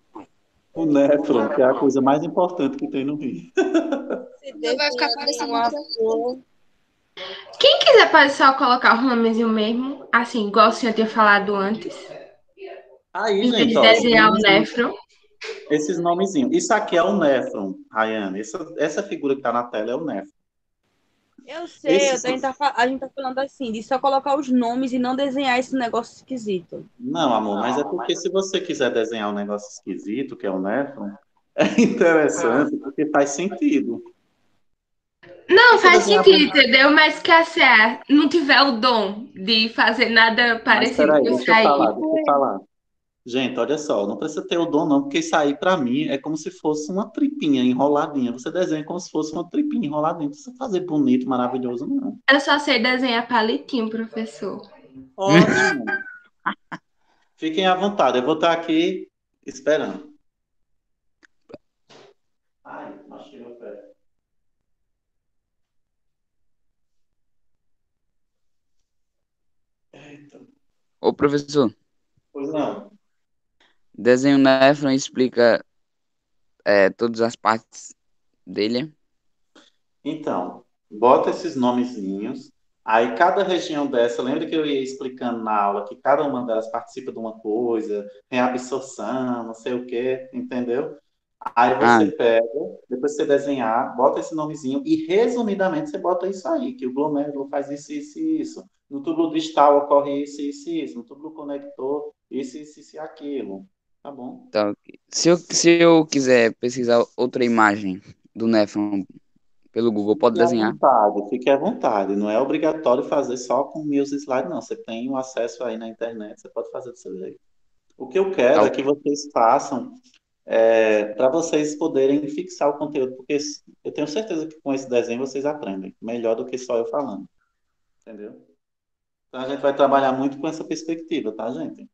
O néfron, que é a coisa mais importante que tem no rim. Se Não vai ficar desenhando em parecendo uma outra. flor. Quem quiser pode só colocar o nomezinho mesmo, assim, igual o senhor tinha falado antes, Aí, em vez gente, de ó, desenhar o nefro. esses nomezinhos. Isso aqui é o néfron, Rayane. Essa figura que está na tela é o néfron. Eu sei, Esses, a gente tá falando assim, de só colocar os nomes e não desenhar esse negócio esquisito. não, amor, mas é porque se você quiser desenhar um negócio esquisito, que é o néfron, é interessante porque faz sentido. Não, Se você faz desenhar, sentido, entendeu? Mas que a CA não tiver o dom de fazer nada mas parecido peraí, com isso deixa eu falar, aí. deixa eu falar. Gente, olha só, não precisa ter o dom não, porque isso aí para mim é como se fosse uma tripinha enroladinha. Você desenha como se fosse uma tripinha enroladinha. Não precisa fazer bonito, maravilhoso, não. Eu só sei desenhar palitinho, professor. Ótimo. Fiquem à vontade, eu vou estar aqui esperando. Ai, machuquei meu pé. Eita. Ô, professor, Pois não. desenho Nefron explica todas as partes dele. Então, bota esses nomezinhos. Aí cada região dessa, lembra que eu ia explicando na aula que cada uma delas participa de uma coisa, tem absorção, não sei o quê, entendeu? Aí Ah, você pega, depois você desenhar, bota esse nomezinho e resumidamente você bota isso aí, que o glomérulo faz isso e isso. No túbulo distal ocorre isso e isso. No túbulo conector, isso e aquilo. Tá bom? tá. Ok. Se eu quiser pesquisar outra imagem do Nefron pelo Google, pode Fique à desenhar? vontade, fique à vontade. Não é obrigatório fazer só com meus slides, não. Você tem o acesso aí na internet, você pode fazer do seu jeito. O que eu Tá quero é ok. que vocês façam para vocês poderem fixar o conteúdo, porque eu tenho certeza que com esse desenho vocês aprendem melhor do que só eu falando, entendeu? Então a gente vai trabalhar muito com essa perspectiva, tá, gente?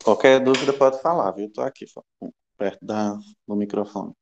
Qualquer dúvida pode falar, viu? Estou aqui, perto do microfone.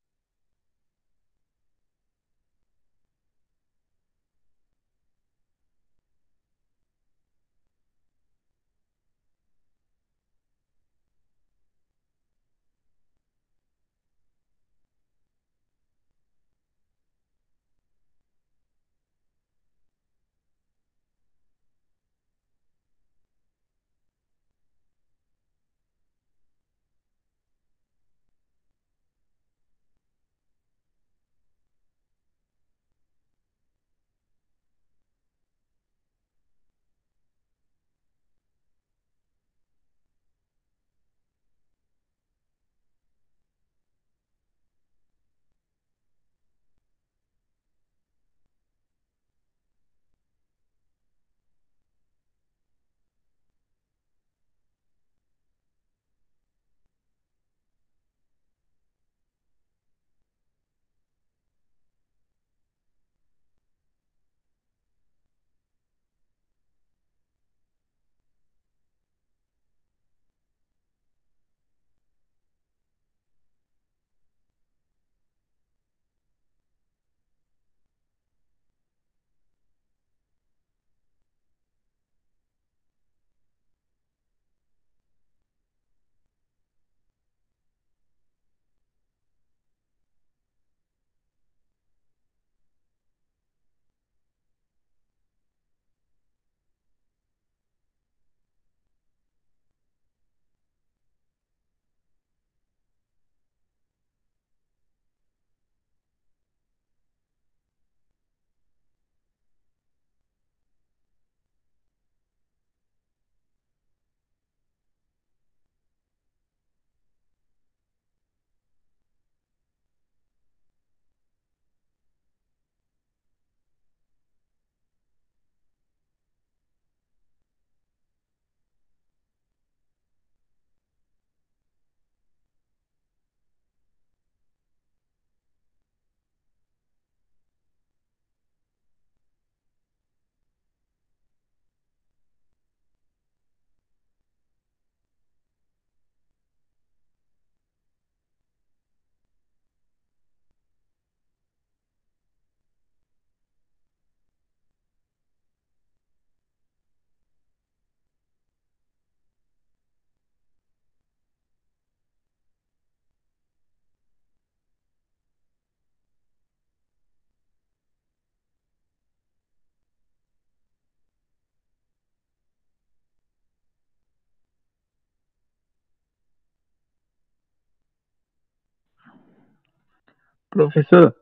Professor,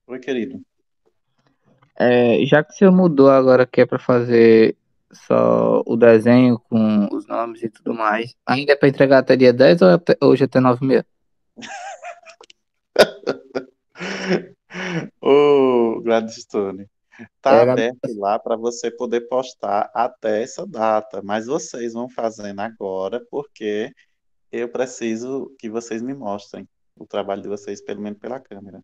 Oi, querido. já que o senhor mudou agora que é para fazer só o desenho com os nomes e tudo mais, ainda é para entregar até dia 10 ou hoje até 9h30? Ô, Gladstone, tá Era. aberto lá para você poder postar até essa data, mas vocês vão fazendo agora porque eu preciso que vocês me mostrem o trabalho de vocês, pelo menos pela câmera.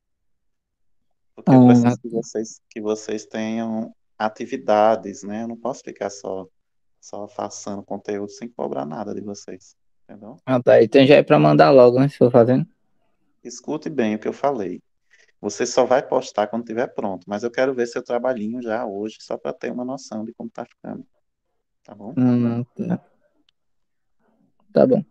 Porque eu Ah, preciso que vocês tenham atividades, né? Eu não posso ficar só passando conteúdo sem cobrar nada de vocês, entendeu? tá. Então já é para mandar logo, né? Se for fazendo. Escute bem o que eu falei. Você só vai postar quando estiver pronto, mas eu quero ver seu trabalhinho já hoje, só para ter uma noção de como tá ficando, tá bom? Tá. Tá bom.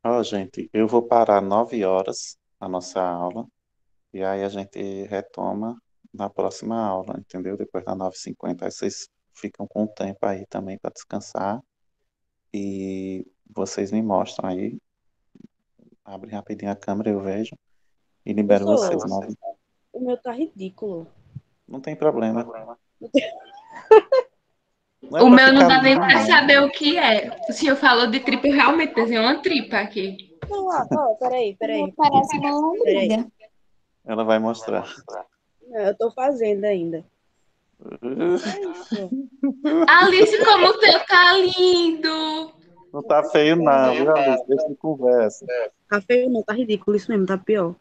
Ó, gente, eu vou parar 9 horas a nossa aula e aí a gente retoma na próxima aula, entendeu? Depois da 9h50. Aí vocês ficam com o tempo aí também para descansar e vocês me mostram aí. Abre rapidinho a câmera, eu vejo e libero vocês. Professor, o meu tá ridículo. Não tem problema. Não é O para meu não ficar dá nem lindo, pra não. saber o que é. O senhor falou de tripa, eu realmente desenhei uma tripa aqui. Não, peraí. Parece uma Peraí. lombriga. Ela vai mostrar. Não, eu tô fazendo ainda. É isso. Alice, como o teu tá lindo! Não tá feio, não, viu, Alice? Deixa de conversa. Tá feio não, tá ridículo. Isso mesmo, tá pior.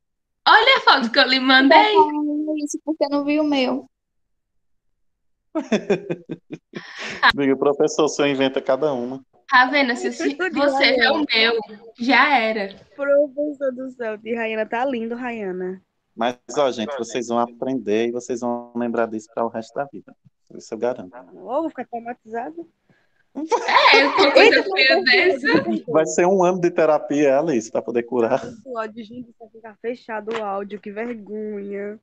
Olha a foto que eu lhe Tá mandei. falando isso porque não viu o meu. Diga, professor, o senhor inventa cada uma. Tá vendo? Se você vê o meu, já era. Professor do céu, de Rayana tá lindo, Rayana. Mas, ó, gente, vocês vão aprender e vocês vão lembrar disso para o resto da vida. Isso eu garanto. Vou ficar traumatizado. É, uma coisa feia dessa. Vai ser um ano de terapia, Alice, para poder curar. O áudio, gente, vai ficar fechado o áudio, que vergonha.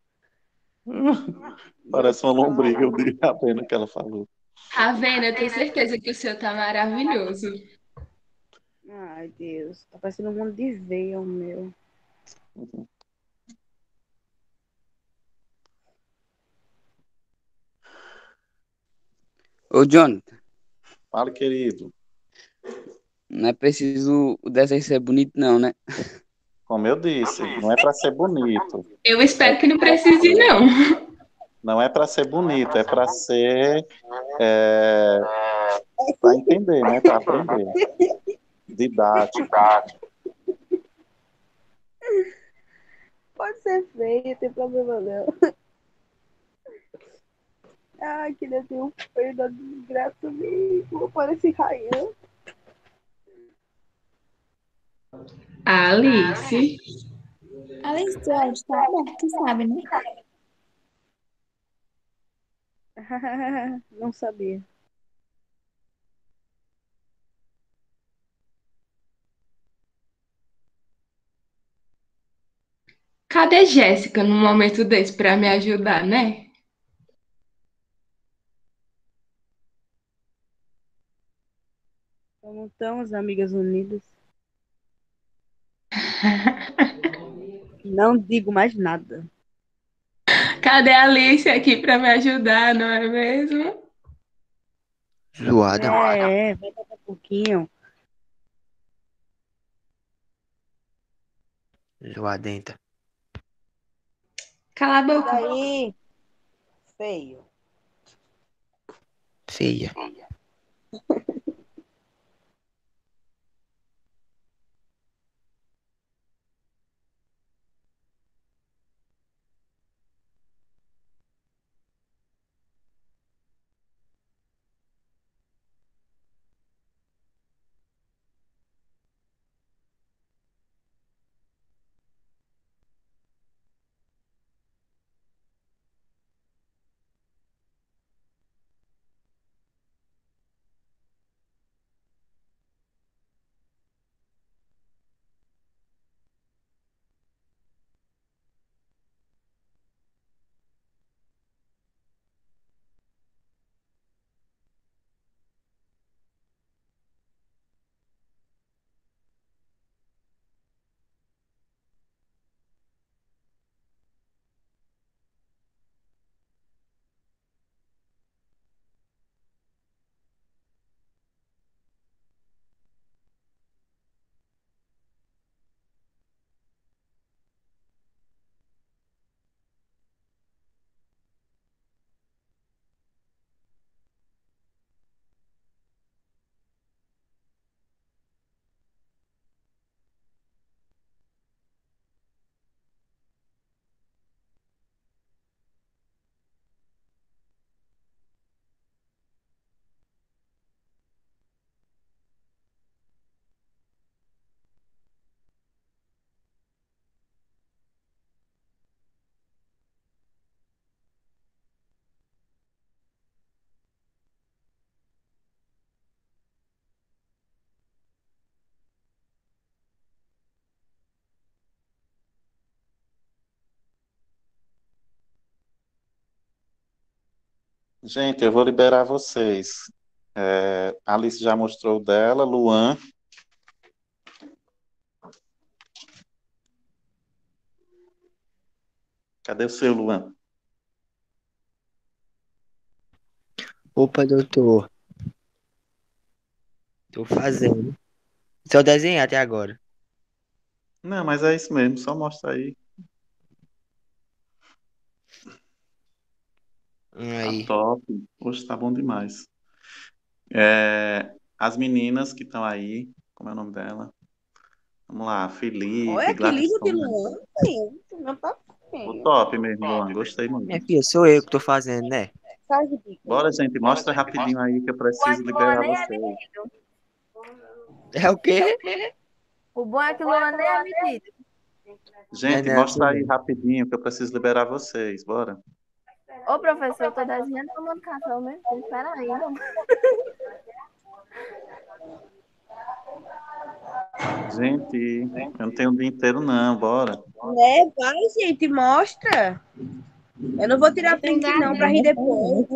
Parece uma lombriga, eu diria a pena que ela falou. Tá vendo? Eu tenho certeza que o seu tá maravilhoso. Ai, Deus. Tá parecendo um mundo de veia o meu. Ô, Jonathan, Fala, querido. não é preciso o desenho ser bonito, não, né? Como eu disse, não é para ser bonito. Eu espero que não precise, não. Não é para ser bonito, é para ser. Para entender, né? Para aprender. Didático. Pode ser feio, não tem problema não. Ai, que desenho feio da desgraça mesmo. Parece Rayana. Alice. Alice, o áudio tá aberto, tu sabe, né? Não sabia. Cadê Jéssica num momento desse pra me ajudar, né? Como estão as amigas unidas? Não digo mais nada. Cadê a Alice aqui pra me ajudar, não é mesmo? Zoada. Vai dar um pouquinho. Zoadenta. Cala a boca. Daí, feio. Feia. Gente, eu vou liberar vocês. Alice já mostrou o dela, Luan. Cadê o seu, Luan? Opa, doutor. Tô fazendo. Só desenhar até agora. Não, mas é isso mesmo, só mostra aí. Tá Aí. top. Hoje tá bom demais. As meninas que estão aí, como é o nome dela? Vamos lá, Felipe, Olha que livro de Gladstone. Luan, gente. Não tá O feio. top mesmo, Luan, gostei Minha muito. filha, sou eu que tô fazendo, né? Faz o bico. Bora, gente, mostra rapidinho aí que eu preciso O bom é que Luan liberar nem é vocês. medido. É o quê? O bom é que Luan nem é medido. Gente, Não, mostra tudo aí bem. rapidinho que eu preciso liberar vocês. Bora. Ô, professor, eu tô desenhando tomando café ao mesmo tempo. Peraí, não. Gente, eu não tenho o dia inteiro, não. Bora. Né? Vai, gente, mostra. Eu não vou tirar print, não, pra rir depois.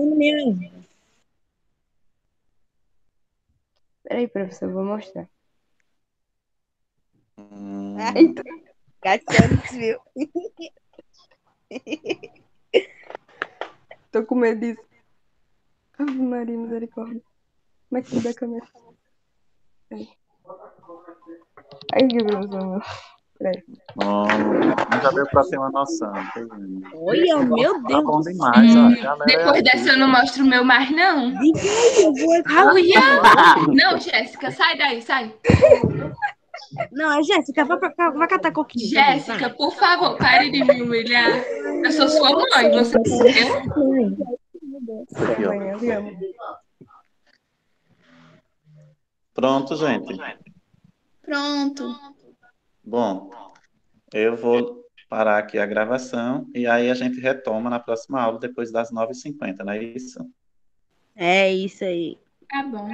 Peraí, professor, eu vou mostrar. Eita. Gatianix, viu? Tô com medo disso. Ave Maria, misericórdia. Como é que muda a câmera? Peraí. Ai, que professor, meu. Peraí. Bom, já deu pra ter uma noção. Tô vendo. Olha, meu Tá Deus bom do céu. demais, ó. A galera é Depois dessa eu não artista. mostro o meu mais, não. Diga aí, eu vou Olha! Não, Jéssica, sai daí, sai. Não, é Jéssica, vai catar coquinho. Jéssica, por favor, pare de me humilhar. Eu sou sua mãe, você entendeu? Aqui, ó. Mãe, eu te amo. Pronto, gente. Pronto. Bom, eu vou parar aqui a gravação e aí a gente retoma na próxima aula depois das 9h50, não é isso? É isso aí. Tá bom.